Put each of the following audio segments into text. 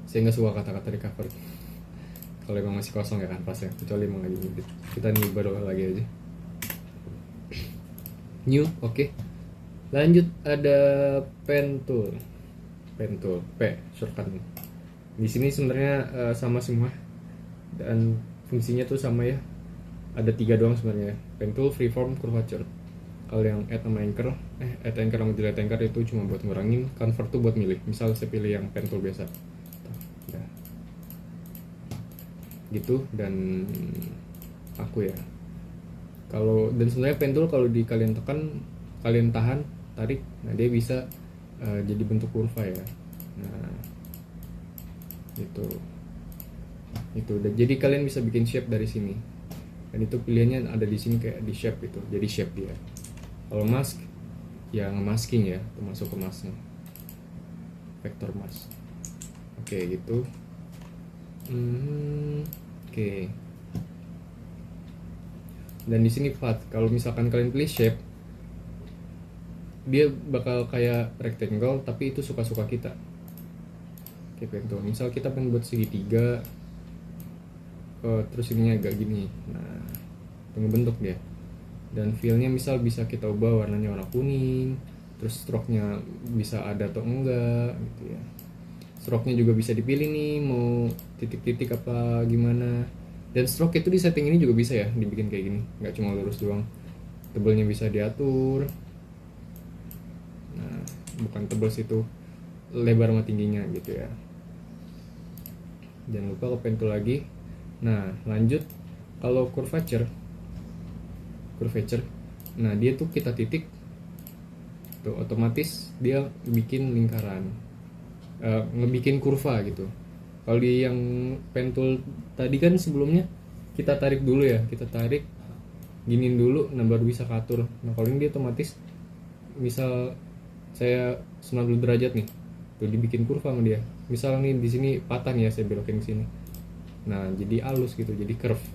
Saya nggak suka kata-kata recover kalau emang masih kosong ya kanvasnya, kecuali emang lagi ngedit. Kita nih baru lagi aja new. Oke. Lanjut ada pen tool. Pen tool P shortcutnya. Di sini sebenarnya sama semua dan fungsinya tuh sama ya. Ada 3 doang sebenarnya. Pen tool, freeform, curvature. Kalau yang add sama anchor, add anchor sama delete anchor itu cuma buat ngurangin, convert tuh buat milih. Misal saya pilih yang pen tool biasa. Nah, gitu. Dan aku ya, kalau dan sebenarnya pen tool kalau di kalian tekan, kalian tahan, tarik, nah dia bisa jadi bentuk kurva ya. Nah itu dan jadi kalian bisa bikin shape dari sini, dan itu pilihannya ada di sini kayak di shape itu, jadi shape dia. Kalau mask ya ngemasking ya, termasuk ke masknya, vector mask. Oke gitu. Oke. Dan di sini path, kalau misalkan kalian pilih shape, dia bakal kayak rectangle tapi itu suka-suka kita. Kayak gitu. Misal kita pengen buat segitiga, terus ininya agak gini, nah ngebentuk dia. Dan feel-nya misal bisa kita ubah warnanya warna kuning, terus stroke-nya bisa ada atau enggak gitu ya. Stroke-nya juga bisa dipilih nih mau titik-titik apa gimana. Dan stroke itu di setting ini juga bisa ya dibikin kayak gini, nggak cuma lurus doang. Tebelnya bisa diatur. Nah, bukan tebel situ, lebar sama tingginya gitu ya. Jangan lupa ke pen tool lagi. Nah, lanjut kalau curvature. Nah, dia tuh kita titik tuh otomatis dia bikin lingkaran. Ngebikin kurva gitu. Kalau di yang pen tool tadi kan sebelumnya kita tarik dulu ya, kita tarik giniin dulu, nah baru bisa katur. Nah kalau ini dia otomatis, misal saya 90 derajat nih, tuh dibikin kurva sama dia. Misal nih di sini patah nih ya, saya belokin ke sini. Nah jadi halus gitu, jadi curve.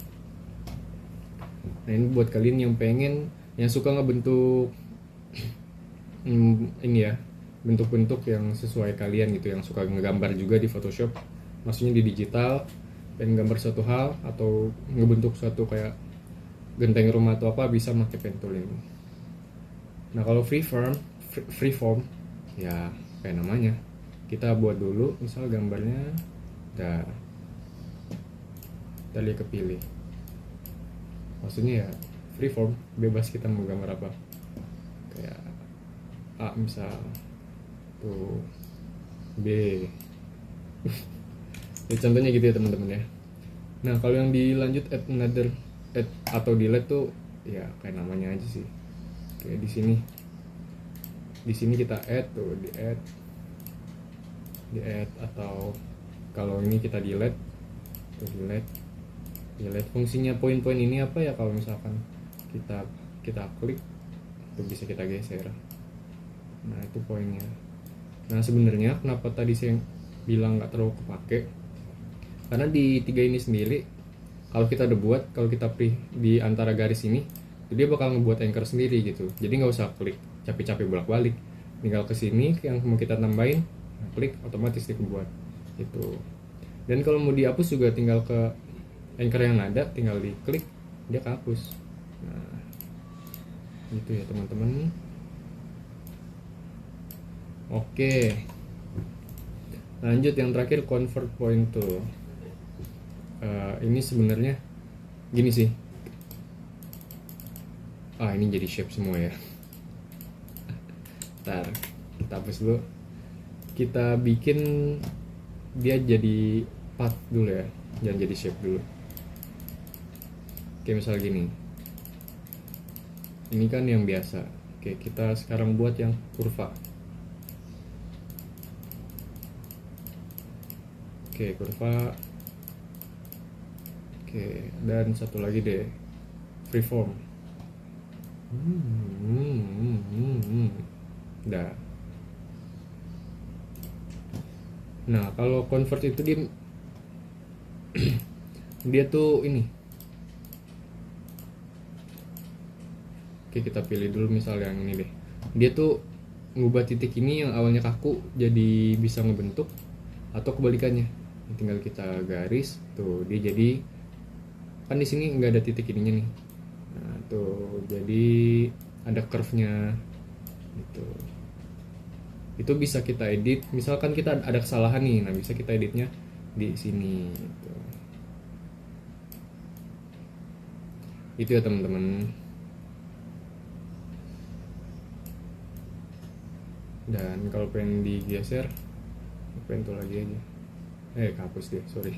Nah ini buat kalian yang pengen, yang suka ngebentuk ini ya, bentuk-bentuk yang sesuai kalian gitu, yang suka ngegambar juga di Photoshop, maksudnya di digital, pengen gambar suatu hal atau ngebentuk suatu kayak genteng rumah atau apa, bisa pakai pen tool ini. Nah kalau freeform ya kayak namanya, kita buat dulu misal gambarnya, udah tadi kepilih, maksudnya ya freeform, bebas kita mau gambar apa, kayak A misal tuh, B ya, contohnya gitu ya teman-teman ya. Nah kalau yang dilanjut add another, add atau delete tuh ya kayak namanya aja sih, kayak di sini kita add tuh, di add atau kalau ini kita delete tuh, delete. Fungsinya poin-poin ini apa ya, kalau misalkan kita klik itu bisa kita geser. Nah itu poinnya. Nah sebenarnya kenapa tadi saya bilang nggak terlalu kepake, karena di 3 ini sendiri kalau kita udah buat, kalau kita pilih di antara garis ini, dia bakal ngebuat anchor sendiri gitu. Jadi nggak usah klik capek-capek bolak-balik, tinggal ke sini yang mau kita tambahin, nah, klik otomatis dibuat gitu. Dan kalau mau dihapus juga tinggal ke anchor yang ada, tinggal diklik dia kehapus. Nah gitu ya teman-teman. Oke, lanjut yang terakhir, convert point tool. Ini sebenarnya gini sih. Ini jadi shape semua ya. Ntar kita hapus dulu. Kita bikin dia jadi path dulu ya, jangan jadi shape dulu. Oke, misal gini. Ini kan yang biasa. Oke, kita sekarang buat yang kurva. Oke, kurva. Oke, dan satu lagi deh, freeform. Dah. Nah, kalau convert itu dia tuh ini. Oke, kita pilih dulu misal yang ini deh. Dia tuh ngubah titik ini yang awalnya kaku jadi bisa ngebentuk. atau kebalikannya. Tinggal kita garis tuh, dia jadi kan di sini nggak ada titik ininya nih. Nah tuh jadi ada curve-nya gitu. Itu bisa kita edit, misalkan kita ada kesalahan nih, nah bisa kita editnya di sini gitu. Itu ya teman-teman. Dan kalau pengen digeser, pengen tuh lagi aja, hapus dia, sorry.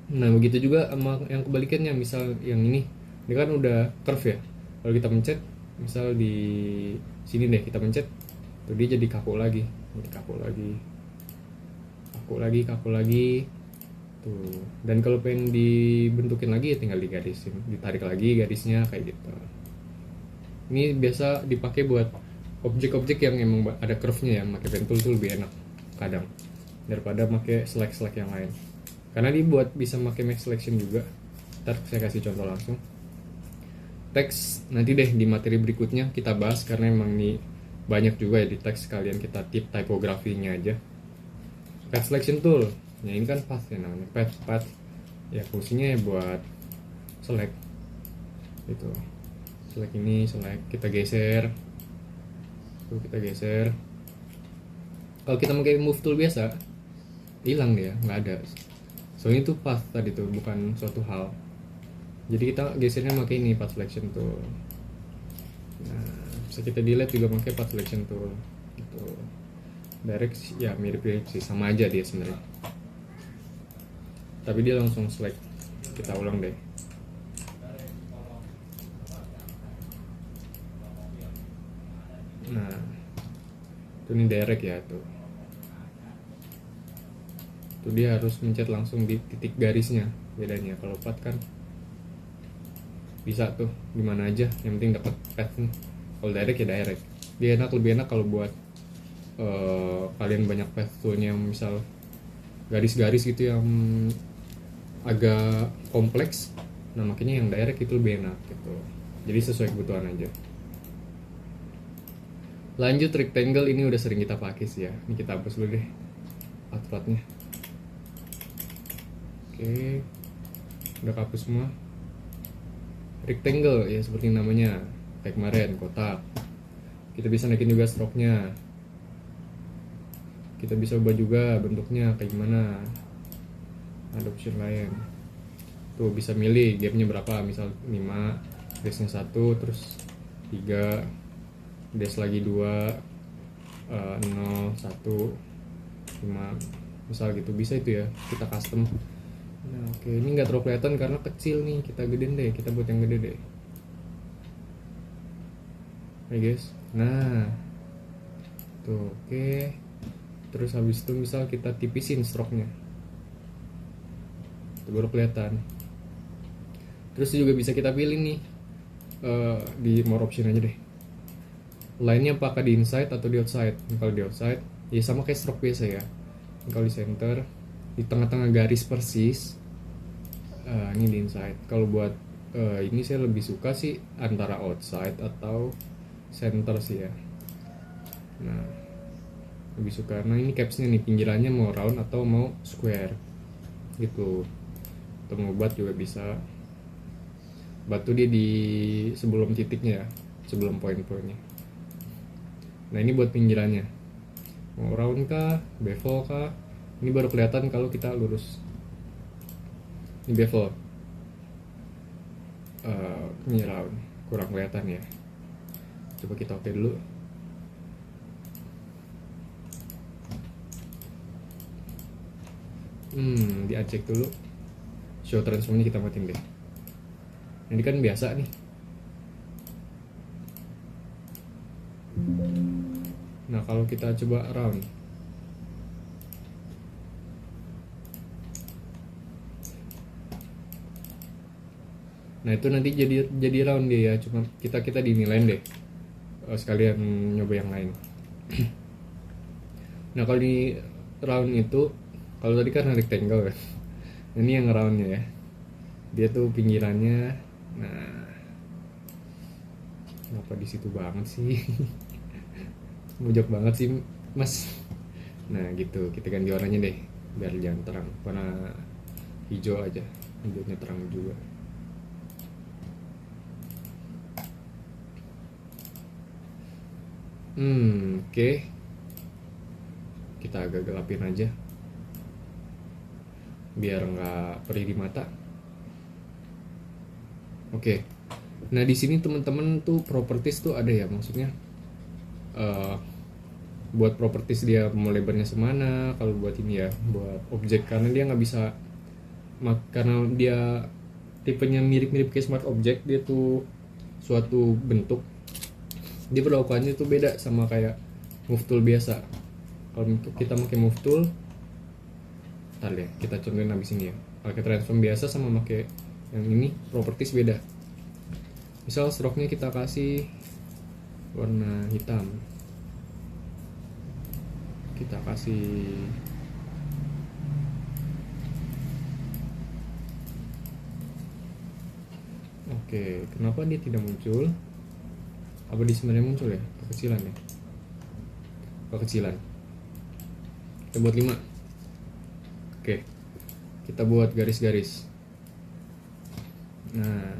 Nah begitu juga sama yang kebalikannya, misal yang ini kan udah curve ya. Kalau kita pencet, misal di sini deh kita pencet, tuh dia jadi kaku lagi, kaku lagi tuh. Dan kalau pengen dibentukin lagi ya tinggal digarisin, ditarik lagi garisnya kayak gitu. Ini biasa dipakai buat objek-objek yang emang ada curve-nya ya, pakai pen tool tuh lebih enak kadang daripada pakai select yang lain, karena dibuat bisa pakai max selection juga. Ntar saya kasih contoh langsung. Teks nanti deh di materi berikutnya kita bahas, karena emang nih banyak juga ya di teks, kalian kita tip typografinya aja. Path selection tool, ya ini kan path ya namanya, path ya fungsinya ya buat select gitu. Select ini, select kita geser tuh, kita geser. Kalau kita pakai move tool biasa hilang dia, nggak ada. Soalnya itu path tadi tuh bukan suatu hal, jadi kita gesernya pakai ini path selection tool. Nah bisa kita delete juga pakai path selection tool gitu. Direct ya mirip sih, sama aja dia sebenarnya, tapi dia langsung select. Kita ulang deh. Nah itu ini direct ya tuh dia harus mencet langsung di titik garisnya, bedanya. Kalau path kan bisa tuh dimana aja, yang penting dapat path nih. Kalau direct ya direct, dia lebih enak kalau buat kalian banyak path toolnya, misal garis-garis gitu yang agak kompleks, nah makanya yang direct itu lebih enak gitu, jadi sesuai kebutuhan aja. Lanjut rectangle, ini udah sering kita pakai sih ya, ini kita hapus dulu deh path-pathnya. Oke, udah hapus semua. Rectangle ya seperti namanya, kayak kemarin kotak. Kita bisa naikin juga stroke-nya, kita bisa ubah juga bentuknya kayak gimana, ada option lain tuh, bisa milih gapnya berapa, misal 5, dash-nya 1, terus 3, dash lagi 2, 0, 1, 5, misal gitu, bisa itu ya, kita custom. Nah oke, ini nggak terlalu kelihatan karena kecil nih, kita gedein deh, kita buat yang gede deh. Hai guys, nah tuh oke. Terus habis itu misal kita tipisin stroke-nya, itu baru kelihatan. Terus juga bisa kita pilih nih di more option aja deh, line-nya apakah di inside atau di outside. Kalau di outside ya sama kayak stroke biasa ya, kalau di center, di tengah-tengah garis persis, ini di inside. Kalau buat ini saya lebih suka sih antara outside atau center sih ya. Nah lebih suka, nah ini capsnya nih, pinggirannya mau round atau mau square gitu, atau mau butt juga bisa. Batu dia di sebelum titiknya ya, sebelum poin-poinnya. Nah ini buat pinggirannya, mau round kah, bevel kah, ini baru kelihatan kalau kita lurus. Ini bevel, ini round, kurang kelihatan ya. Coba kita oke dulu. Di uncheck dulu, show transformnya kita matiin deh. Ini kan biasa nih. Nah kalau kita coba round, nah itu nanti jadi round dia ya, cuma kita dinilai deh, sekalian nyoba yang lain. Nah kalau di round itu, kalau tadi kan rectangle kan, ini yang roundnya ya, dia tuh pinggirannya. Nah kenapa di situ banget sih? Mojok banget sih mas. Nah gitu, kita ganti warnanya deh biar jangan terang, warna hijau aja, hijaunya terang juga. Oke. Kita agak gelapin aja biar nggak perih di mata. Oke. Nah di sini teman-teman tuh properties tuh ada ya, maksudnya eh, buat properties dia mau lebarnya semana. Kalau buat ini ya, buat objek, karena dia nggak bisa, karena dia tipenya mirip-mirip kayak smart object, dia tuh suatu bentuk, dia perlakuannya tuh beda sama kayak move tool biasa. Kalau kita pakai move tool, ntar ya kita contohin abis ini ya, pakai transform biasa sama pakai yang ini properties beda. Misal stroke-nya kita kasih warna hitam, kita kasih oke. Kenapa dia tidak muncul? Apa dia sebenarnya muncul ya? Kekecilan ya? Kekecilan. Kita buat 5. Oke. Kita buat garis-garis. Nah,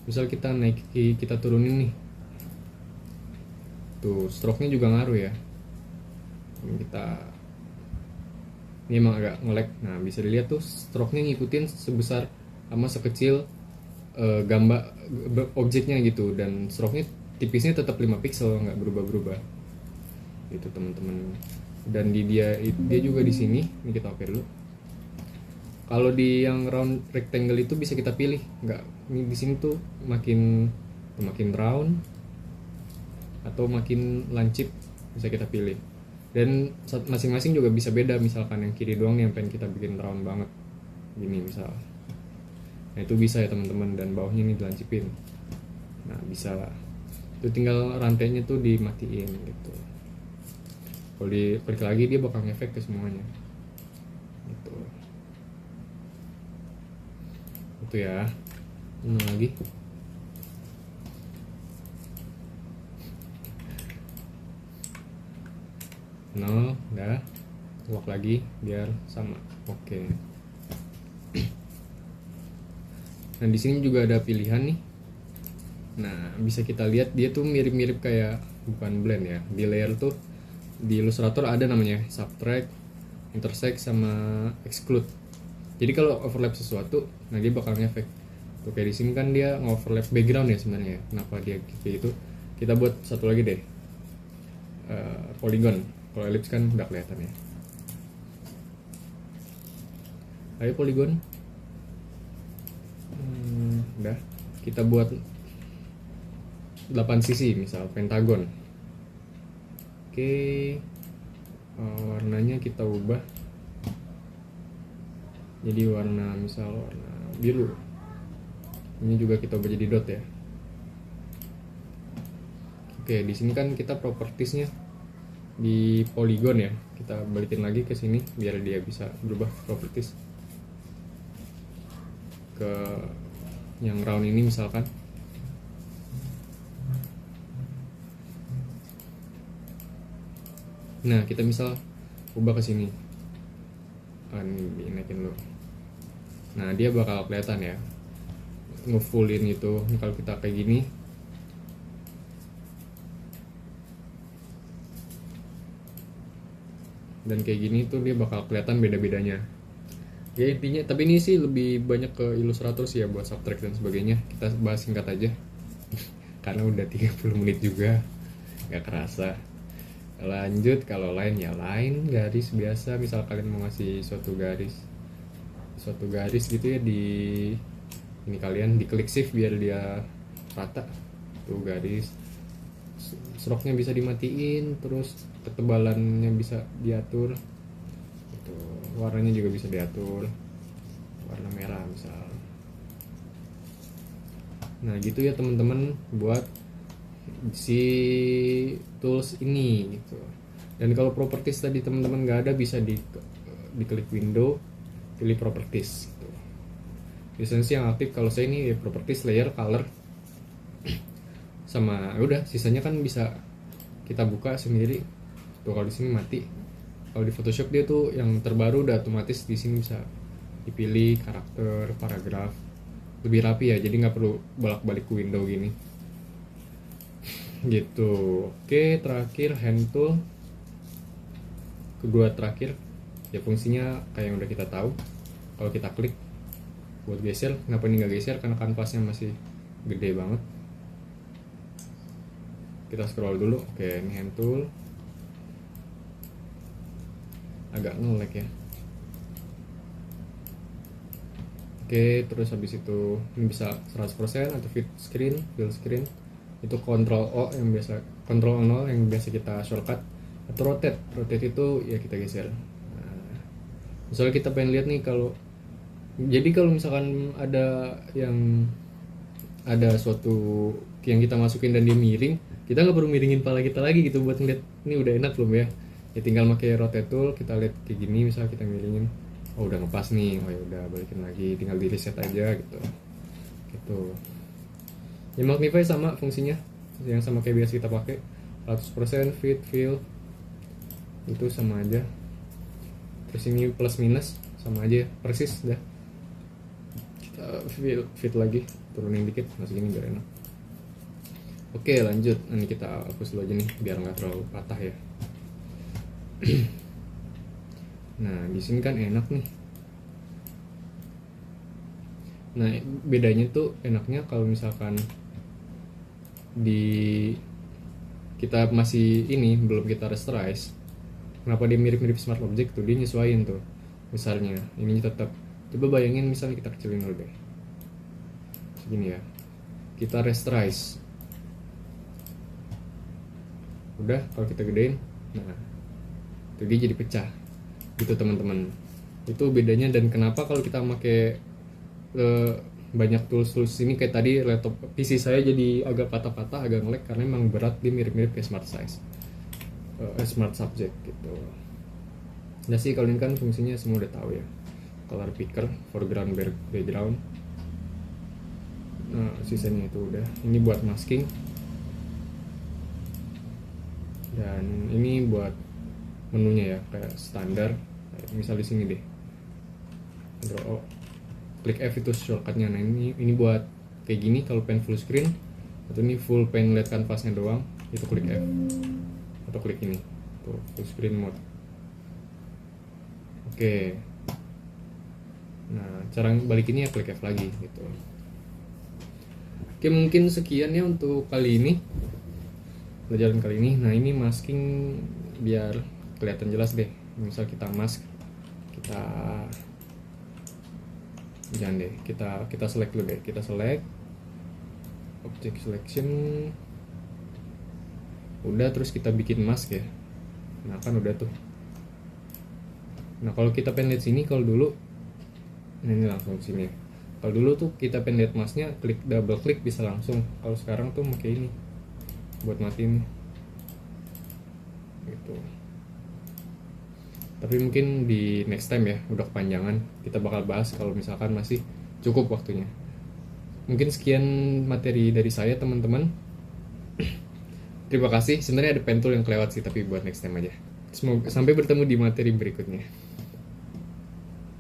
misal kita naik, kita turunin nih. Tuh, stroke-nya juga ngaruh ya. Ini emang agak nge-lag. Nah, bisa dilihat tuh stroke-nya ngikutin sebesar sama sekecil gambar objeknya gitu, dan stroke-nya tipisnya tetap 5 pixel, nggak berubah-berubah gitu teman-teman. Dan dia juga di sini, ini kita oke dulu. Kalau di yang round rectangle itu bisa kita pilih, nggak, ini di sini tuh makin round atau makin lancip, bisa kita pilih. Dan masing-masing juga bisa beda, misalkan yang kiri doang nih yang pengen kita bikin round banget gini misal. Nah itu bisa ya teman-teman, dan bawahnya ini dilancipin. Nah bisa lah, itu tinggal rantainya tuh dimatiin gitu. Kalau diklik lagi dia bakal ngefek ke semuanya gitu. Itu ya. Ini lagi. Nol, udah. Lock lagi biar sama. Oke. Nah di sini juga ada pilihan nih. Nah bisa kita lihat dia tuh mirip-mirip kayak, bukan blend ya, di layer tuh di Illustrator ada namanya subtract, intersect, sama exclude. Jadi kalau overlap sesuatu, nah dia bakal ngefek. Tuh kayak di sini kan dia ngoverlap background ya sebenarnya. Kenapa dia kayak itu? Kita buat satu lagi deh, polygon. Kalau ellipse kan udah kelihatan ya. Ayo polygon. Udah, kita buat 8 sisi misal pentagon. Oke, warnanya kita ubah jadi warna, misal warna biru. Ini juga kita ubah jadi dot ya. Oke, di sini kan kita propertiesnya di polygon ya, kita balikin lagi ke sini biar dia bisa berubah properties ke yang round ini misalkan. Nah kita misal ubah ke sini, dinaikin dulu. Nah dia bakal kelihatan ya, ngefullin itu. Kalau kita kayak gini, dan kayak gini tuh dia bakal kelihatan beda-bedanya ya intinya. Tapi ini sih lebih banyak ke Illustrator sih ya, buat subtract dan sebagainya. Kita bahas singkat aja karena udah 30 menit juga, gak kerasa. Lanjut, kalau lain ya lain, garis biasa. Misal kalian mau ngasih suatu garis gitu ya, di ini kalian diklik shift biar dia rata tuh garis. Stroke-nya bisa dimatiin, terus ketebalannya bisa diatur gitu. Warnanya juga bisa diatur, warna merah misal. Nah gitu ya teman-teman, buat si tools ini gitu. Dan kalau properties tadi teman-teman nggak ada, bisa diklik window, pilih properties gitu. Biasanya sih yang aktif kalau saya ini properties, layer, color, sama udah sisanya kan bisa kita buka sendiri tuh. Kalau di sini mati. Kalau di Photoshop dia tuh yang terbaru udah otomatis di sini bisa dipilih karakter, paragraf, lebih rapi ya, jadi nggak perlu bolak-balik ke window gini gitu. Oke, terakhir hand tool, kedua terakhir ya, fungsinya kayak yang udah kita tahu. Kalau kita klik buat geser, kenapa ini nggak geser? Karena kanvasnya masih gede banget. Kita scroll dulu. Oke, ini hand tool, agak nge-lag ya. Oke, terus habis itu ini bisa 100% atau fill screen. Itu Ctrl O yang biasa, Ctrl 0 yang biasa kita shortcut, atau rotate itu ya kita geser. Nah, misalnya kita pengen lihat nih, jadi kalau misalkan ada suatu yang kita masukin dan dia miring, kita nggak perlu miringin kepala kita lagi gitu buat ngeliat ini udah enak belum ya. Ya tinggal pakai rotate tool, kita lihat kayak gini, misalnya kita miringin, oh udah ngepas nih, oh ya udah balikin lagi, tinggal di reset aja gitu. Ya magnify sama fungsinya yang sama kayak biasa kita pakai, 100% fit fill itu sama aja. Terus ini plus minus sama aja persis dah. Kita fit lagi, turunin dikit, masukin ini biar enak. Oke, lanjut. Ini kita hapus dulu aja nih biar nggak terlalu patah ya. Nah, di sini kan enak nih. Nah, bedanya tuh enaknya kalau misalkan kita masih ini belum kita rasterize. Kenapa dia mirip-mirip smart object tuh? Dia nyesuaiin tuh. Misalnya ini tetap, coba bayangin misalnya kita kecilin dulu deh. Segini ya. Kita rasterize. Udah, kalau kita gedein, nah itu dia jadi pecah gitu teman-teman. Itu bedanya. Dan kenapa kalau kita pakai banyak tools ini kayak tadi laptop PC saya jadi agak patah-patah, agak nge-lag karena memang berat, dia mirip-mirip kayak smart size, smart subject gitu. Nah sih kalau ini kan fungsinya semua udah tahu ya, color picker, foreground, background. Nah sisanya itu udah. Ini buat masking, dan ini buat menunya ya, kayak standar. Misal di sini deh, draw, klik F itu shortcutnya. Nah ini buat kayak gini kalau pengen full screen, atau ini full pengen lihat kanvasnya doang, itu klik F, atau klik ini tuh full screen mode. Oke. Nah cara balikinnya ya klik F lagi gitu. Oke, mungkin sekian ya untuk kali ini, pelajaran kali ini. Nah ini masking biar kelihatan jelas deh. Misal kita mask, jangan deh, kita select dulu deh, kita select object selection, udah, terus kita bikin mask ya. Nah kan udah tuh. Nah kalau kita pengen lihat sini, kalau dulu ini langsung sini. Kalau dulu tuh kita pengen lihat masknya, klik double klik bisa langsung. Kalau sekarang tuh pakai ini buat matiin gitu. Tapi mungkin di next time ya, udah kepanjangan, kita bakal bahas kalau misalkan masih cukup waktunya. Mungkin sekian materi dari saya teman-teman. Terima kasih. Sebenarnya ada pen tool yang kelewat sih, tapi buat next time aja. Semoga sampai bertemu di materi berikutnya.